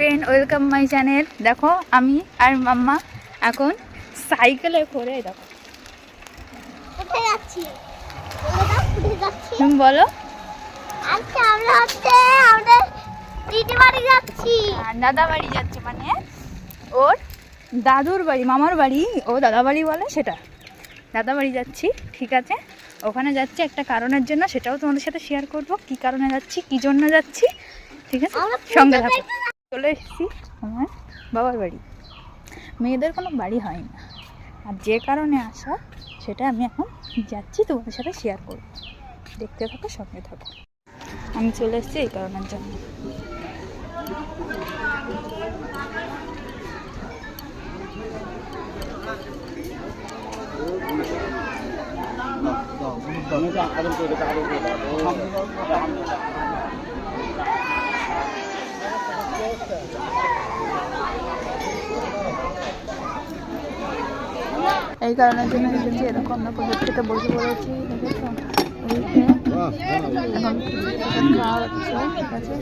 Friend, welcome my channel. দেখো আমি আর মাম্মা এখন সাইকেলে করে দেখো কোথায় যাচ্ছি তুমি বলো। আচ্ছা আমরা আমাদের দিদি বাড়ি যাচ্ছি। দাদা বাড়ি যাচ্ছে, মানে ওর দাদুর বাড়ি, মামার বাড়ি ও দাদা বাড়ি বলে, সেটা দাদা বাড়ি যাচ্ছি। ঠিক আছে, ওখানে যাচ্ছি একটা কারণের জন্য, সেটাও তোমাদের সাথে শেয়ার করবো। কি কারণে যাচ্ছি, কি জন্য যাচ্ছি, ঠিক আছে, সঙ্গে থাকো। চলে এসেছি আমার বাবার বাড়ি। মেয়েদের কোনো বাড়ি হয় না, আর যে কারণে আসা সেটা আমি এখন যাচ্ছি তোমাদের সাথে শেয়ার করব। দেখতে থাকো, সঙ্গে থাকো। আমি চলে এসেছি এই কারণের জন্য। এই কারণের জন্য এসেছি। এরকম আমরা প্রজেক্টটা বসে পড়েছি, দেখেছো? এখন খাওয়া হচ্ছে, ঠিক আছে।